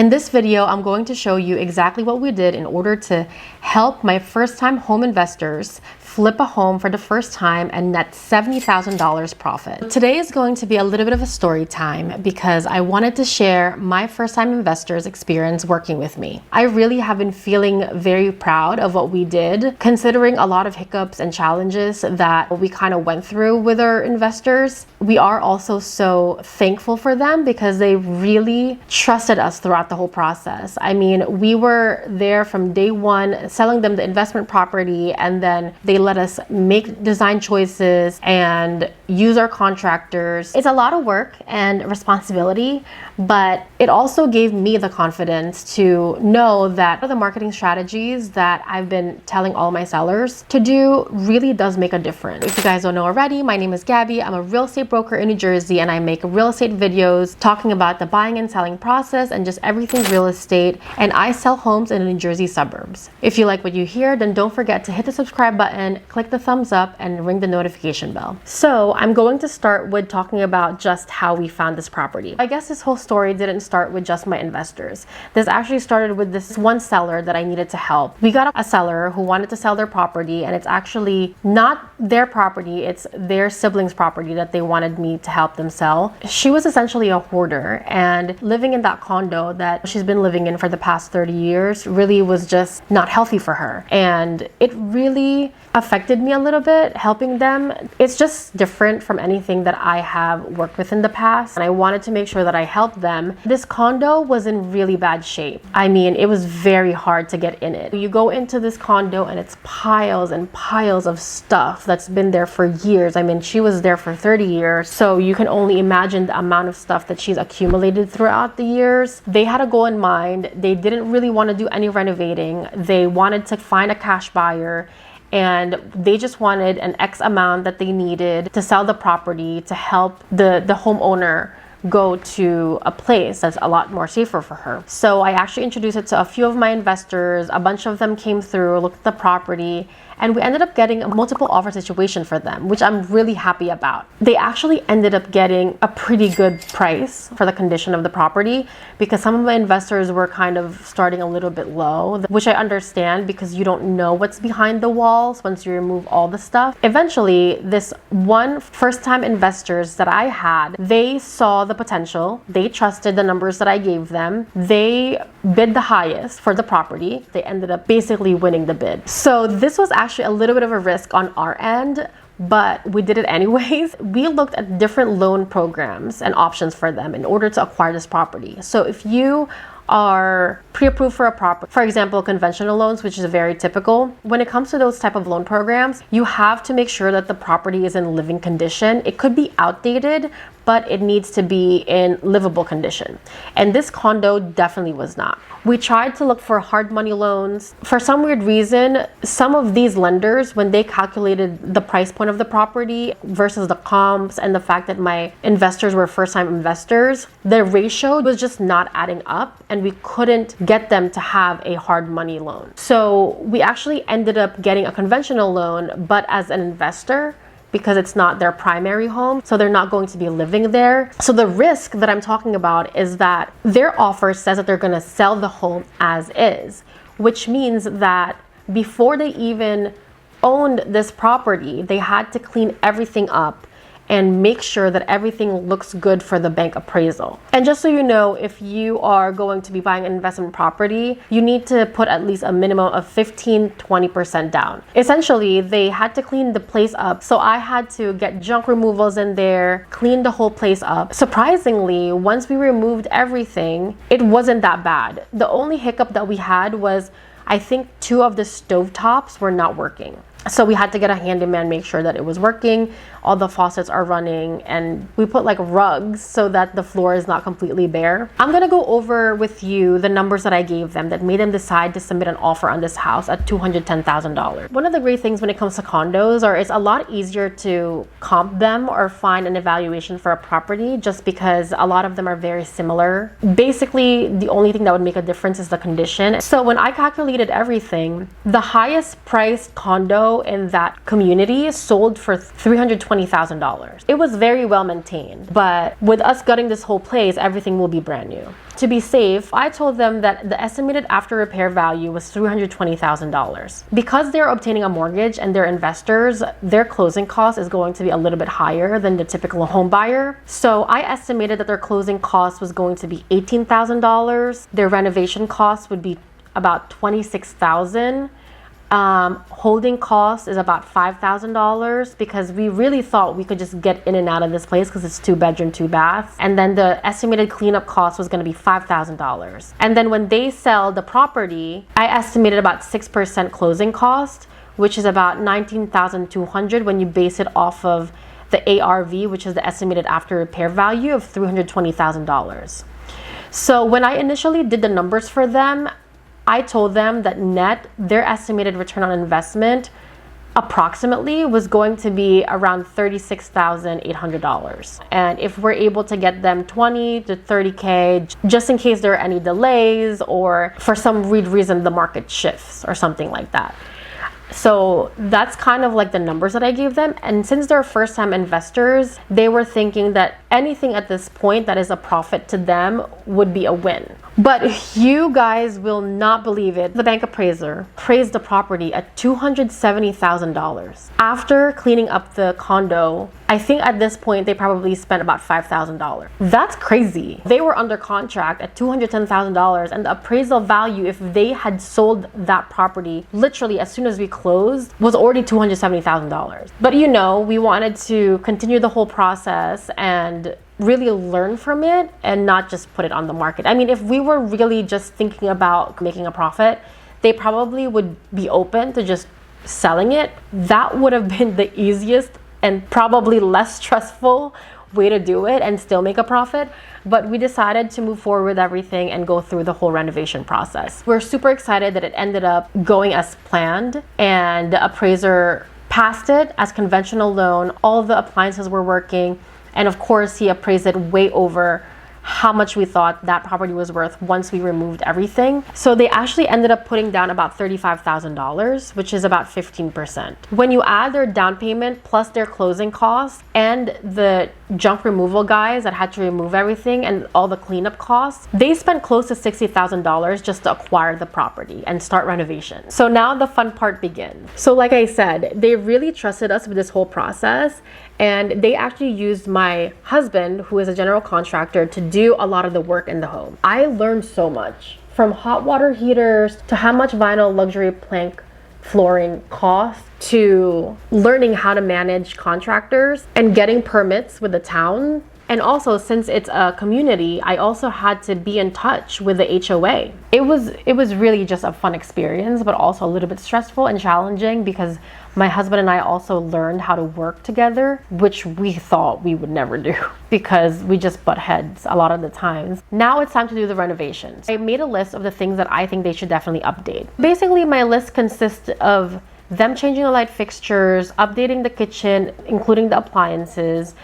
In this video, I'm going to show you exactly what we did in order to help my first-time home investors flip a home for the first time and net $70,000 profit. Today is going to be a little bit of a story time because I wanted to share my first-time investors' experience working with me. I really have been feeling very proud of what we did, considering a lot of hiccups and challenges that we kind of went through with our investors. We are also so thankful for them because they really trusted us throughout the whole process. I mean, we were there from day one, selling them the investment property, and then they let us make design choices and use our contractors. It's a lot of work and responsibility, but it also gave me the confidence to know that the marketing strategies that I've been telling all my sellers to do really does make a difference. If you guys don't know already, my name is Gabby. I'm a real estate broker in New Jersey, and I make real estate videos talking about the buying and selling process and just everything real estate, and I sell homes in the New Jersey suburbs. If you like what you hear, then don't forget to hit the subscribe button, click the thumbs up, and ring the notification bell. So I'm going to start with talking about just how we found this property. I guess this whole story didn't start with just my investors. This actually started with this one seller that I needed to help. We got a seller who wanted to sell their property, and it's actually not their property, it's their siblings' property that they wanted me to help them sell. She was essentially a hoarder, and living in that condo that she's been living in for the past 30 years really was just not healthy for her. And it really affected me a little bit helping them. It's just different from anything that I have worked with in the past, and I wanted to make sure that I helped them. This condo was in really bad shape. I mean, it was very hard to get in it. You go into this condo and it's piles and piles of stuff that's been there for years. I mean, she was there for 30 years, so you can only imagine the amount of stuff that she's accumulated throughout the years. They had a goal in mind. They didn't really want to do any renovating. They wanted to find a cash buyer, and they just wanted an X amount that they needed to sell the property to help the homeowner go to a place that's a lot more safer for her. So I actually introduced it to a few of my investors. A bunch of them came through, looked at the property, and we ended up getting a multiple offer situation for them, which I'm really happy about. They actually ended up getting a pretty good price for the condition of the property because some of my investors were kind of starting a little bit low, which I understand because you don't know what's behind the walls once you remove all the stuff. Eventually, this one first-time investors that I had, they saw the potential. They trusted the numbers that I gave them. They bid the highest for the property. They ended up basically winning the bid. So this was actually a little bit of a risk on our end, but we did it anyways. We looked at different loan programs and options for them in order to acquire this property. So if you are pre-approved for a property, for example, conventional loans, which is very typical. When it comes to those type of loan programs, you have to make sure that the property is in living condition. It could be outdated, but it needs to be in livable condition. And this condo definitely was not. We tried to look for hard money loans. For some weird reason, some of these lenders, when they calculated the price point of the property versus the comps and the fact that my investors were first-time investors, the ratio was just not adding up, and we couldn't get them to have a hard money loan. So we actually ended up getting a conventional loan, but as an investor, because it's not their primary home, so they're not going to be living there. So the risk that I'm talking about is that their offer says that they're gonna sell the home as is, which means that before they even owned this property, they had to clean everything up and make sure that everything looks good for the bank appraisal. And just so you know, if you are going to be buying an investment property, you need to put at least a minimum of 15-20% down. Essentially, they had to clean the place up. So I had to get junk removals in there, clean the whole place up. Surprisingly, once we removed everything, it wasn't that bad. The only hiccup that we had was, I think 2 of the stovetops were not working. So we had to get a handyman, make sure that it was working, all the faucets are running, and we put like rugs so that the floor is not completely bare. I'm gonna go over with you the numbers that I gave them that made them decide to submit an offer on this house at $210,000. One of the great things when it comes to condos are it's a lot easier to comp them or find an evaluation for a property just because a lot of them are very similar. Basically, the only thing that would make a difference is the condition. So when I calculated everything, the highest priced condo in that community sold for $320,000. $220,000. It was very well maintained, but with us gutting this whole place, everything will be brand new. To be safe, I told them that the estimated after repair value was $320,000. Because they're obtaining a mortgage and they're investors, their closing cost is going to be a little bit higher than the typical home buyer. So I estimated that their closing cost was going to be $18,000. Their renovation cost would be about $26,000. Holding cost is about $5,000 because we really thought we could just get in and out of this place because it's 2-bedroom, 2-bath. And then the estimated cleanup cost was going to be $5,000. And then when they sell the property, I estimated about 6% closing cost, which is about $19,200 when you base it off of the ARV, which is the estimated after repair value of $320,000. So when I initially did the numbers for them, I told them that net, their estimated return on investment approximately was going to be around $36,800. And if we're able to get them 20 to 30K, just in case there are any delays or for some weird reason the market shifts or something like that. So that's kind of like the numbers that I gave them. And since they're first-time investors, they were thinking that anything at this point that is a profit to them would be a win. But you guys will not believe it. The bank appraiser appraised the property at $270,000. After cleaning up the condo, I think at this point they probably spent about $5,000. That's crazy. They were under contract at $210,000, and the appraisal value, if they had sold that property literally as soon as we closed, was already $270,000. But you know, we wanted to continue the whole process and really learn from it and not just put it on the market. I mean, if we were really just thinking about making a profit, they probably would be open to just selling it. That would have been the easiest and probably less stressful way to do it and still make a profit. But we decided to move forward with everything and go through the whole renovation process. We're super excited that it ended up going as planned, and the appraiser passed it as conventional loan. All of the appliances were working. And of course, he appraised it way over how much we thought that property was worth once we removed everything. So they actually ended up putting down about $35,000, which is about 15%. When you add their down payment plus their closing costs and the junk removal guys that had to remove everything and all the cleanup costs, they spent close to $60,000 just to acquire the property and start renovation. So now the fun part begins. So like I said, they really trusted us with this whole process, and they actually used my husband, who is a general contractor, to do a lot of the work in the home. I learned so much, from hot water heaters to how much vinyl luxury plank flooring costs, to learning how to manage contractors and getting permits with the town. And also, since it's a community, I also had to be in touch with the HOA. It was really just a fun experience, but also a little bit stressful and challenging because my husband and I also learned how to work together, which we thought we would never do because we just butt heads a lot of the times. Now it's time to do the renovations. I made a list of the things that I think they should definitely update. Basically, my list consists of them changing the light fixtures, updating the kitchen, including the appliances,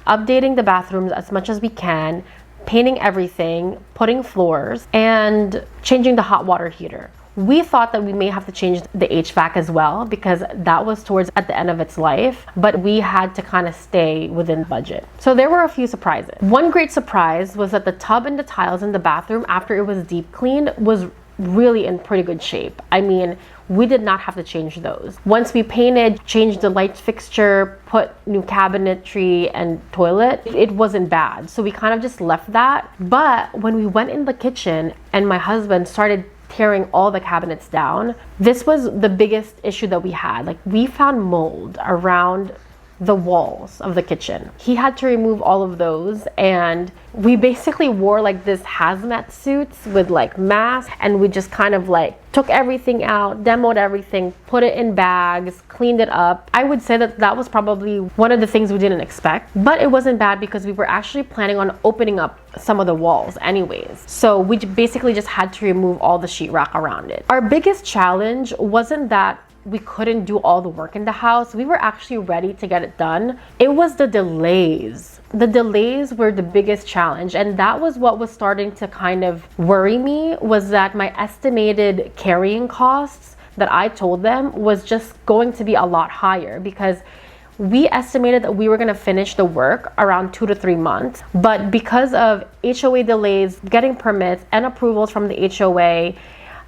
updating the bathrooms as much as we can, painting everything, putting floors, and changing the hot water heater. We thought that we may have to change the HVAC as well because that was towards at the end of its life, but we had to kind of stay within budget. So there were a few surprises. One great surprise was that the tub and the tiles in the bathroom, after it was deep cleaned, was really in pretty good shape. I mean, we did not have to change those. Once we painted, changed the light fixture, put new cabinetry and toilet, it wasn't bad. So we kind of just left that. But when we went in the kitchen and my husband started tearing all the cabinets down, this was the biggest issue that we had. Like, we found mold around the walls of the kitchen. He had to remove all of those, and we basically wore like this hazmat suits with like masks, and we just kind of like took everything out, demoed everything, put it in bags, cleaned it up. I would say that that was probably one of the things we didn't expect, but it wasn't bad because we were actually planning on opening up some of the walls anyways. So we basically just had to remove all the sheetrock around it. Our biggest challenge wasn't that we couldn't do all the work in the house. We were actually ready to get it done. It was the delays. The delays were the biggest challenge, and that was what was starting to kind of worry me, was that my estimated carrying costs that I told them was just going to be a lot higher because We estimated that we were going to finish the work around 2 to 3 months, but because of HOA delays, getting permits and approvals from the HOA,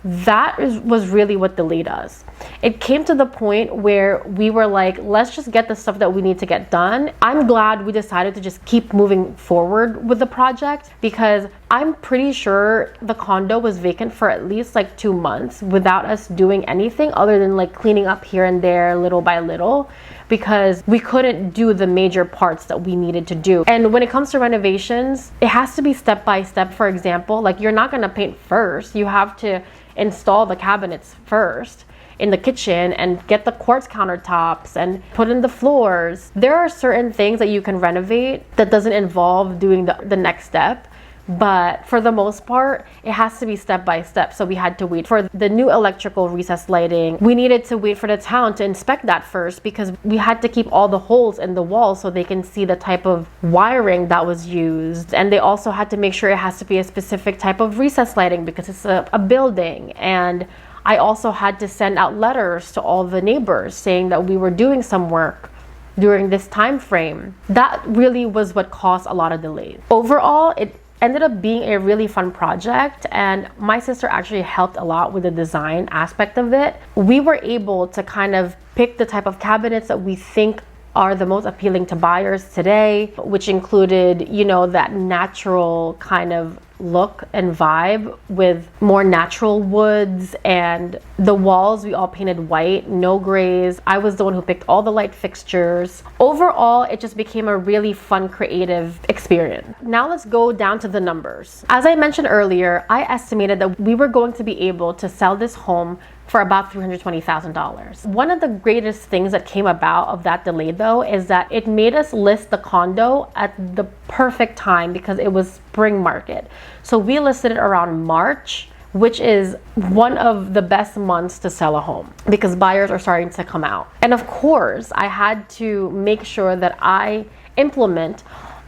was really what delayed us. It came to the point where we were like, let's just get the stuff that we need to get done. I'm glad we decided to just keep moving forward with the project, because I'm pretty sure the condo was vacant for at least like 2 months without us doing anything other than like cleaning up here and there little by little, because we couldn't do the major parts that we needed to do. And when it comes to renovations, it has to be step by step. For example, like you're not going to paint first. You have to install the cabinets first in the kitchen and get the quartz countertops and put in the floors. There are certain things that you can renovate that doesn't involve doing the next step. But for the most part, it has to be step by step. So we had to wait for the new electrical recessed lighting. We needed to wait for the town to inspect that first, because we had to keep all the holes in the wall so they can see the type of wiring that was used. And they also had to make sure it has to be a specific type of recessed lighting because it's a building. And I also had to send out letters to all the neighbors saying that we were doing some work during this time frame. That really was what caused a lot of delays. Overall, it ended up being a really fun project, and my sister actually helped a lot with the design aspect of it. We were able to kind of pick the type of cabinets that we think are the most appealing to buyers today, which included, you know, that natural kind of look and vibe with more natural woods, and the walls we all painted white, no grays. I was the one who picked all the light fixtures. Overall, it just became a really fun, creative experience. Now let's go down to the numbers. As I mentioned earlier, I estimated that we were going to be able to sell this home for about $320,000. One of the greatest things that came about of that delay, though, is that it made us list the condo at the perfect time because it was spring market. So we listed it around March, which is one of the best months to sell a home because buyers are starting to come out. And of course, I had to make sure that I implement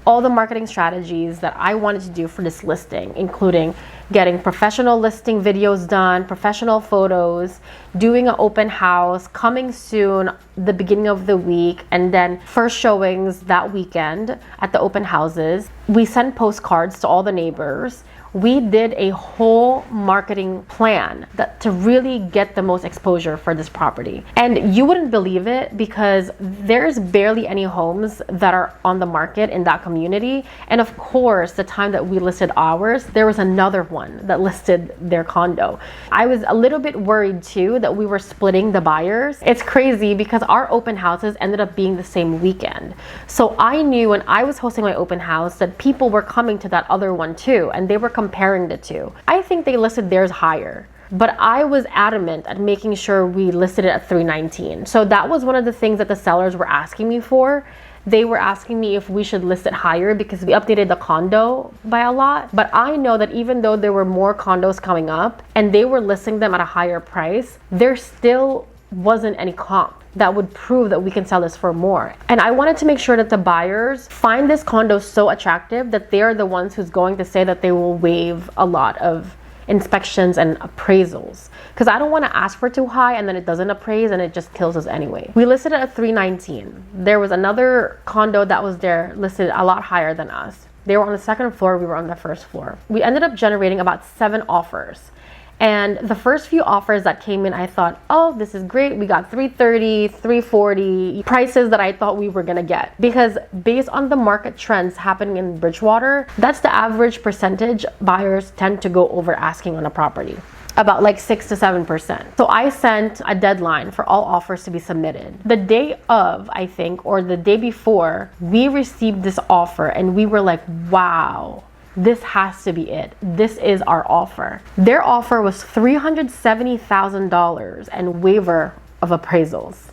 all the marketing strategies that I wanted to do for this listing, including getting professional listing videos done, professional photos, doing an open house, coming soon, the beginning of the week, and then first showings that weekend at the open houses. We sent postcards to all the neighbors. We did a whole marketing plan to really get the most exposure for this property. And you wouldn't believe it because there's barely any homes that are on the market in that community. And of course, the time that we listed ours, there was another one that listed their condo. I was a little bit worried too that we were splitting the buyers. It's crazy because our open houses ended up being the same weekend. So I knew when I was hosting my open house that people were coming to that other one too, and they were comparing the two. I think they listed theirs higher, but I was adamant at making sure we listed it at $319. So that was one of the things that the sellers were asking me for. They were asking me if we should list it higher because we updated the condo by a lot. But I know that even though there were more condos coming up and they were listing them at a higher price, there still wasn't any comp that would prove that we can sell this for more. And I wanted to make sure that the buyers find this condo so attractive that they are the ones who's going to say that they will waive a lot of inspections and appraisals, because I don't want to ask for too high and then it doesn't appraise and it just kills us anyway. We listed it at $319. There was another condo that was there listed a lot higher than us. They were on the second floor, we were on the first floor. We ended up generating about 7 offers. And the first few offers that came in, I thought, oh, this is great. We got $330, $340, prices that I thought we were gonna get. Because based on the market trends happening in Bridgewater, that's the average percentage buyers tend to go over asking on a property. About like 6 to 7%. So I sent a deadline for all offers to be submitted. The day of, I think, or the day before, we received this offer and we were like, wow. This has to be it. This is our offer. Their offer was $370,000 and waiver of appraisals.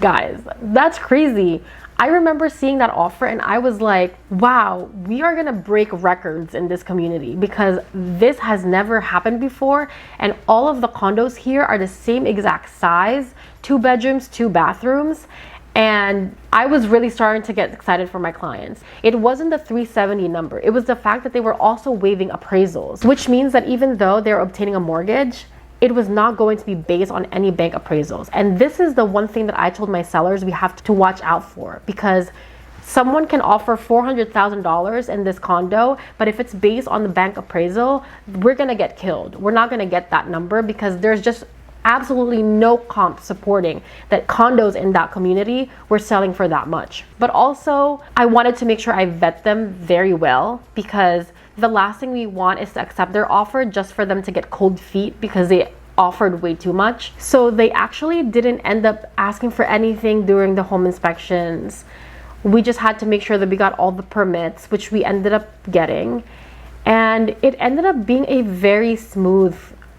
Guys, that's crazy. I remember seeing that offer and I was like, wow, we are gonna break records in this community because this has never happened before. And all of the condos here are the same exact size, 2 bedrooms, 2 bathrooms. And I was really starting to get excited for my clients. It wasn't the 370 number. It was the fact that they were also waiving appraisals, which means that even though they're obtaining a mortgage, it was not going to be based on any bank appraisals. And this is the one thing that I told my sellers we have to watch out for, because someone can offer $400,000 in this condo, but if it's based on the bank appraisal, we're gonna get killed. We're not gonna get that number because there's just absolutely no comp supporting that condos in that community were selling for that much. But also, I wanted to make sure I vet them very well, because the last thing we want is to accept their offer just for them to get cold feet because they offered way too much. So they actually didn't end up asking for anything during the home inspections. We just had to make sure that we got all the permits, which we ended up getting. And it ended up being a very smooth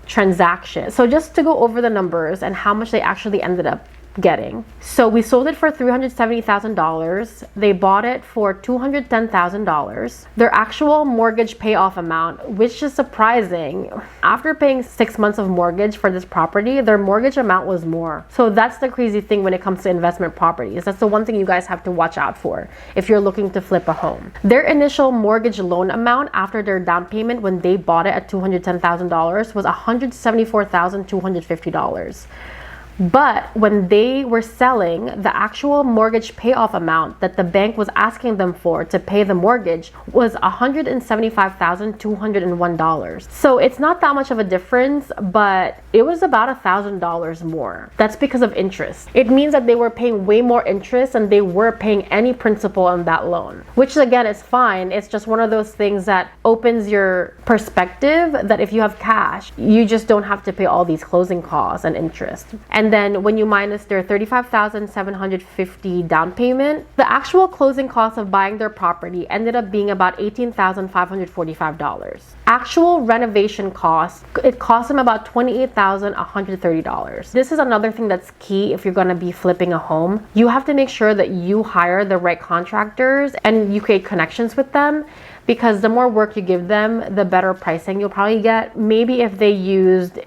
transaction. So just to go over the numbers and how much they actually ended up getting. So we sold it for $370,000. They bought it for $210,000. Their actual mortgage payoff amount, which is surprising, after paying 6 months of mortgage for this property, their mortgage amount was more. So that's the crazy thing when it comes to investment properties. That's the one thing you guys have to watch out for if you're looking to flip a home. Their initial mortgage loan amount after their down payment when they bought it at $210,000 was $174,250. But when they were selling, the actual mortgage payoff amount that the bank was asking them for to pay the mortgage was $175,201. So it's not that much of a difference, but it was about $1,000 more. That's because of interest. It means that they were paying way more interest than they were paying any principal on that loan, which again is fine. It's just one of those things that opens your perspective that if you have cash, you just don't have to pay all these closing costs and interest. And then when you minus their $35,750 down payment, the actual closing cost of buying their property ended up being about $18,545. Actual renovation costs, it cost them about $28,130. This is another thing that's key if you're going to be flipping a home. You have to make sure that you hire the right contractors and you create connections with them, because the more work you give them, the better pricing you'll probably get. Maybe if they used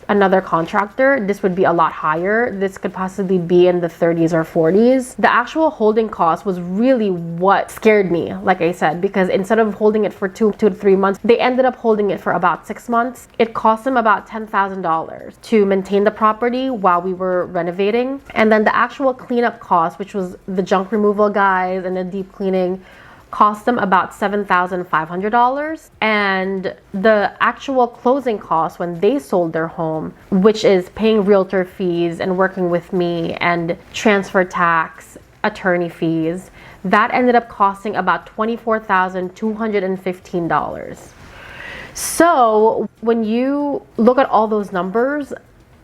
another contractor, this would be a lot higher. This could possibly be in the 30s or 40s. The actual holding cost was really what scared me, like I said, because instead of holding it for two to 3 months, they ended up holding it for about 6 months. It cost them about $10,000 to maintain the property while we were renovating. And then the actual cleanup cost, which was the junk removal guys and the deep cleaning, cost them about $7,500. And the actual closing costs when they sold their home, which is paying realtor fees and working with me and transfer tax, attorney fees, that ended up costing about $24,215. So when you look at all those numbers,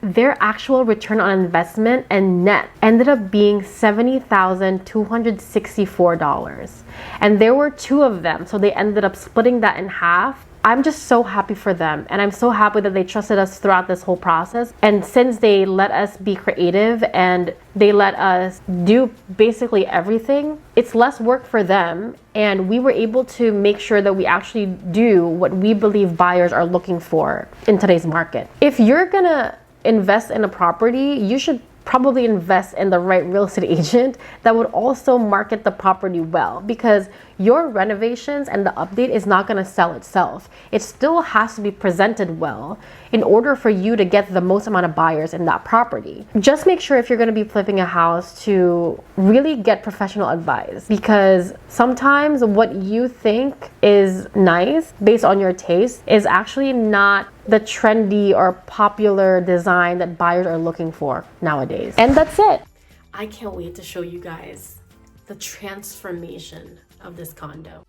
their actual return on investment and net ended up being $70,264. And there were 2 of them, so they ended up splitting that in half. I'm just so happy for them, and I'm so happy that they trusted us throughout this whole process. And since they let us be creative and they let us do basically everything, it's less work for them, and we were able to make sure that we actually do what we believe buyers are looking for in today's market. If you're gonna invest in a property, you should probably invest in the right real estate agent that would also market the property well, because your renovations and the update is not going to sell itself. It still has to be presented well in order for you to get the most amount of buyers in that property. Just make sure if you're going to be flipping a house to really get professional advice, because sometimes what you think is nice based on your taste is actually not the trendy or popular design that buyers are looking for nowadays. And that's it. I can't wait to show you guys the transformation of this condo.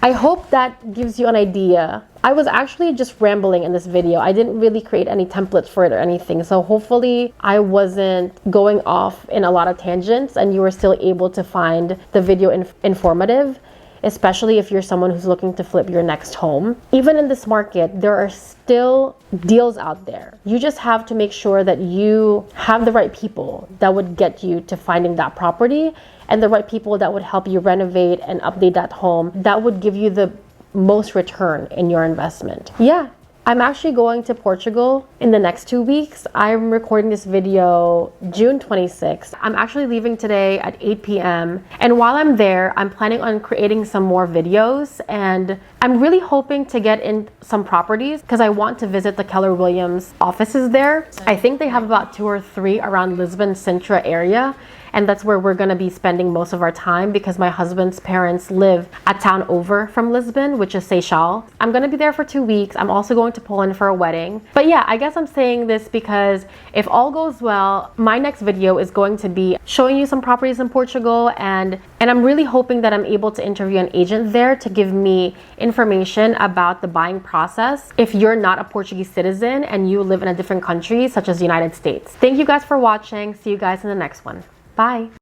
I hope that gives you an idea. I was actually just rambling in this video. I didn't really create any templates for it or anything. So hopefully I wasn't going off in a lot of tangents and you were still able to find the video informative, especially if you're someone who's looking to flip your next home. Even in this market, there are still deals out there. You just have to make sure that you have the right people that would get you to finding that property and the right people that would help you renovate and update that home. That would give you the most return in your investment. Yeah. I'm actually going to Portugal in the next 2 weeks. I'm recording this video June 26th. I'm actually leaving today at 8 p.m. And while I'm there, I'm planning on creating some more videos. And I'm really hoping to get in some properties because I want to visit the Keller Williams offices there. I think they have about 2 or 3 around Lisbon Sintra area. And that's where we're gonna be spending most of our time because my husband's parents live a town over from Lisbon, which is Seixal. I'm gonna be there for 2 weeks. I'm also going to Poland for a wedding. But yeah, I guess I'm saying this because if all goes well, my next video is going to be showing you some properties in Portugal, and I'm really hoping that I'm able to interview an agent there to give me information about the buying process if you're not a Portuguese citizen and you live in a different country such as the United States. Thank you guys for watching. See you guys in the next one. Bye.